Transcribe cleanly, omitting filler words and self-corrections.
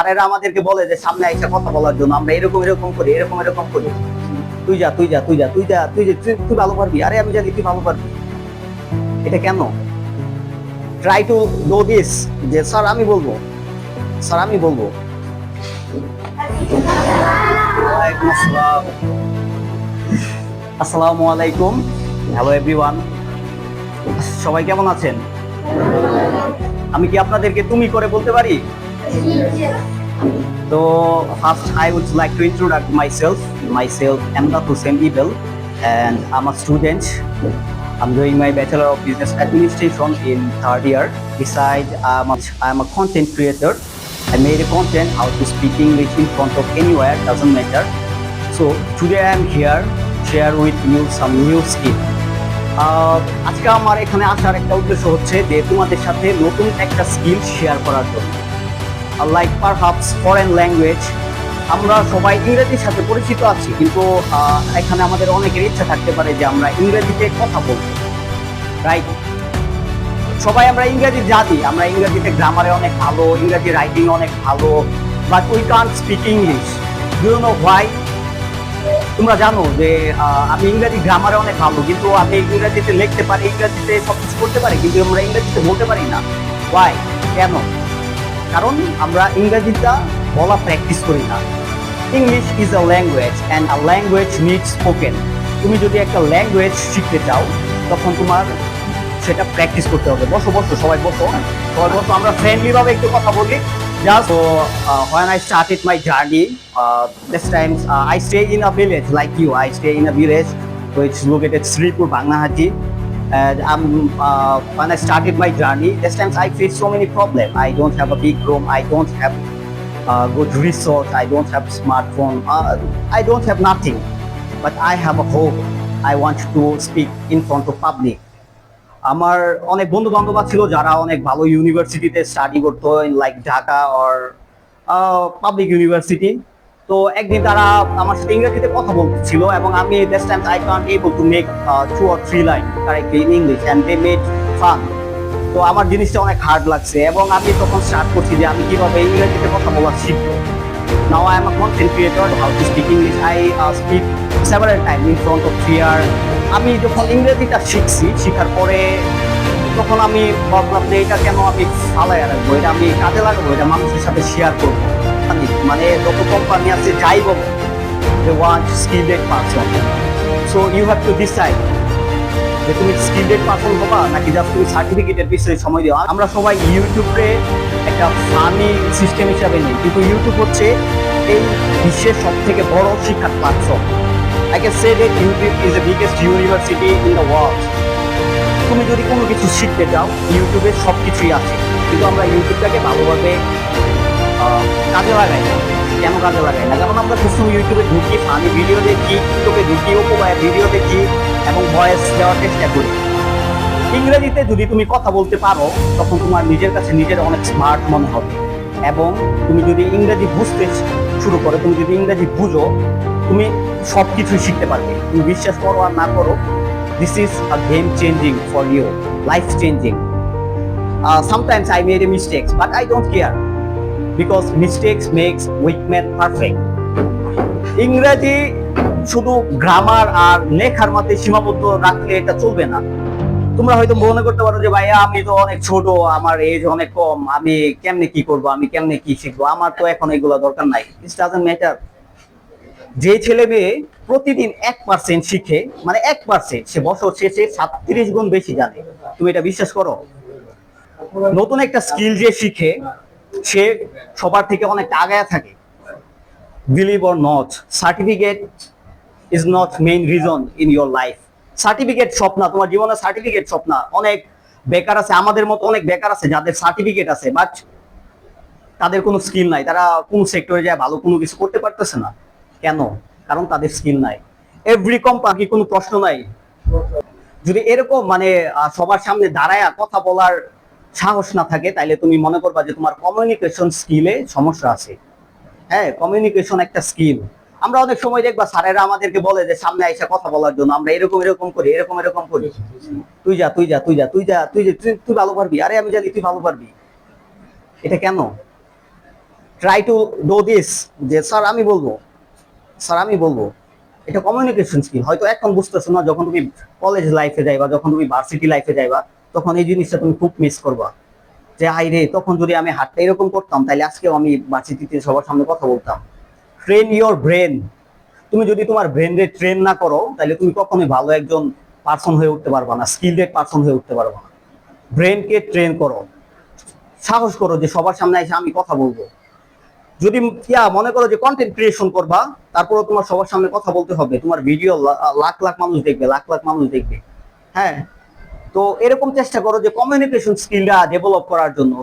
স্যারেরা আমাদেরকে বলে যে সামনে এসে কথা বলার জন্য আমরা এরকম এরকম করি, এরকম এরকম করি। তুই যা তুই যা তুই যা তুই যা তুই তুই ভালো পারবি, আরে আমি জানি তুই ভালো পারবি। এটা কেন? ট্রাই টু ডু দিস, যে স্যার আমি বলবো, স্যার আমি বলবো। ওয়ালাইকুম আসসালাম। আসসালামু আলাইকুম। হ্যালো এভরিওয়ান, সবাই কেমন আছেন? আমি কি আপনাদেরকে তুমি করে বলতে পারি? So first I would like to introduce myself. Myself Amda Hussein Ibel, and I'm a student. I'm doing my Bachelor of Business Administration in third year. Besides, I'm a content creator. I made a content how to speak English in front of anywhere, doesn't matter. So today I'm here to share with you some new skill. আজকে আমার এখানে আসার একটা উদ্দেশ্য হচ্ছে যে তোমাদের সাথে নতুন একটা স্কিল শেয়ার করার জন্য। Like perhaps foreign language. আমরা সবাই ইংরেজির সাথে পরিচিত আছি, কিন্তু এখানে আমাদের অনেকের ইচ্ছা থাকতে পারে যে আমরা ইংরেজিতে কথা বলবো, রাইট? সবাই আমরা ইংরেজি জানি, আমরা ইংরেজিতে গ্রামারে অনেক ভালো, ইংরেজি রাইটিং অনেক ভালো, but we can't speak English. Do you know why? তোমরা জানো যে আমি ইংরেজি গ্রামারে অনেক ভালো, কিন্তু আমি ইংরেজিতে লিখতে পারি, ইংরেজিতে সবকিছু করতে পারি, কিন্তু আমরা ইংরেজিতে বলতে পারি না। হোয়াই? কেন? কারণ আমরা ইংরেজিটা বলা প্র্যাকটিস করি না। English is a language and a language needs spoken. তুমি যদি একটা ল্যাঙ্গুয়েজ শিখতে চাও তখন তোমার সেটা প্র্যাকটিস করতে হবে। বসো বসো, সবাই বসো, সবাই বসো, আমরা ফ্রেন্ডলি ভাবে একটু কথা বলি। Just when I started my journey, this time I stay in a village like you. I stay in a village which is located Sripur, Bangnahaji. And when I started my journey, this time I faced so many problems. I don't have a big room. I don't have good resource. I don't have smartphone. I don't have nothing. But I have a hope. I want to speak in front of public. আমার অনেক বন্ধু বান্ধব ছিল যারা অনেক ভালো ইউনিভার্সিটিতে study করতো, like Dhaka or public university. তো একদিন তারা আমার সাথে ইংরেজিতে কথা বলছিল, এবং আমি this time I can't able to make 2 or 3 line correctly in English, and they made fun. তো আমার জিনিসটা অনেক হার্ড লাগছে, এবং আমি তখন স্টার্ট করছি যে আমি কিভাবে ইংরেজিতে কথা বলা শিখবো। Now I am a content creator. How to speak English? I speak several times in front of theater. আমি যখন ইংরেজিটা শিখছি, শিখার পরে তখন আমি ভাবলাম যে এটা কেন আমি ফালাইয়া রাখবো, এটা আমি কাজে লাগাবো, এটা মানুষের সাথে শেয়ার করবো। মানে যত কোম্পানি আছে যাই বলো, they want skilled person. So you have to decide যে তুমি স্কিলড পারসন হবা নাকি জাস্ট তুমি সার্টিফিকেটের পিছনে সময় দেওয়া। আমরা সবাই ইউটিউবে একটা ফানি সিস্টেম হিসাবে নিই, কিন্তু ইউটিউব হচ্ছে এই বিশ্বের সব থেকে বড় শিক্ষার platform. I can say that YouTube is the biggest university in the world. তুমি যদি কোনো কিছু শিখতে চাও, ইউটিউবে সব কিছুই আছে, কিন্তু আমরা ইউটিউবটাকে ভালোভাবে কাজে লাগাই না। কেন কাজে লাগাই না? কারণ আমরা সবসময় ইউটিউবে ঢুকি, ফানি ভিডিও দেখি, টিকটকে ঢুকি, উপমায় ভিডিও দেখি, এবং ভয়েস দেওয়ার চেষ্টা করি। ইংরেজিতে যদি তুমি কথা বলতে পারো তখন তোমার নিজের কাছে নিজের অনেক স্মার্ট মনে হবে, এবং তুমি যদি ইংরেজি বুঝতে শুরু করো, তুমি যদি ইংরেজি বুঝো, তুমি সব কিছুই শিখতে পারবে। তুমি বিশ্বাস করো আর না করো, this is a game changing for you, life changing. Sometimes I made a mistakes, but I don't care because mistakes makes weak man perfect. ইংরেজি শুধু গ্রামার আর লেখার মধ্যে সীমাবদ্ধ রাখলে এটা চলবে না। তোমরা হয়তো মনে করতে পারো যে ভাইয়া আমি তো অনেক ছোট, আমার এজ অনেক কম, আমি কেমনে কি করব, আমি কেমনে কি শিখবো, আমার তো এখন এগুলো দরকার নাই। It doesn't matter. যে ছেলে মেয়ে প্রতিদিন 1% শিখে, মানে 1%, সে বছর শেষে 37 গুণ বেশি জানে। তুমি এটা বিশ্বাস করো? নতুন একটা স্কিল যে শিখে সে সবার থেকে অনেক আগায় থাকে। Believe or not, certificate is not main reason in your life. Certificate সব না, তোমার জীবনে সার্টিফিকেট সব না। অনেক বেকার আছে, আমাদের মতো অনেক বেকার আছে যাদের সার্টিফিকেট আছে, বাট তাদের কোনো স্কিল নাই, তারা কোন সেক্টরে যায় ভালো কোনো কিছু করতে পারতেছে না। কেন? কারণ তাদের স্কিল নাই। এভরি কোম্পানি, কোনো প্রশ্ন নাই। যদি এরকম মানে সবার সামনে দাঁড়ায় কথা বলার সাহস না থাকে, তাইলে তুমি মনে করবা যে তোমার কমিউনিকেশন স্কিলে সমস্যা আছে। হ্যাঁ, কমিউনিকেশন একটা স্কিল। আমরা অনেক সময় দেখবা স্যারেরা আমাদেরকে বলে যে সামনে এসে কথা বলার জন্য আমরা এরকম এরকম করি, এরকম এরকম করি। তুই যা তুই যা তুই যা তুই যা তুই তুই ভালো পারবি, আরে আমি জানি তুই ভালো পারবি। এটা কেন? ট্রাই টু ডু দিস, যে স্যার আমি বলবো, স্যার আমি বলবো। এটা কমিউনিকেশন স্কিল। হয়তো এখন বুঝতেছো না, যখন তুমি কলেজ লাইফে যাইবা, যখন তুমি ভার্সিটি লাইফে যাইবা, তখন এই জিনিসটা তুমি খুব মিস করবা, যে হাই রে, তখন যদি আমি হাতটা এরকম করতাম তাহলে আজকেও আমি ভার্সিটিতে সবার সামনে কথা বলতাম। Train your brain. তুমি যদি তোমার ব্রেনকে ট্রেন না করো, তাহলে তুমি কখনোই ভালো একজন পার্সন হয়ে উঠতে পারবা না, স্কিলড পার্সন হয়ে উঠতে পারবা না। ব্রেনকে ট্রেন করো, সাহস করো যে সবার সামনে এসে আমি কথা বলবো। যদি মনে করো যে কন্টেন্ট ক্রিয়েশন করবা, তারপরে তোমার সবার সামনে কথা বলতে হবে, তোমার ভিডিও লাখ লাখ মানুষ দেখবে, লাখ লাখ মানুষ দেখবে। হ্যাঁ, তো এরকম চেষ্টা করো যে কমিউনিকেশন স্কিলটা ডেভেলপ করার জন্য।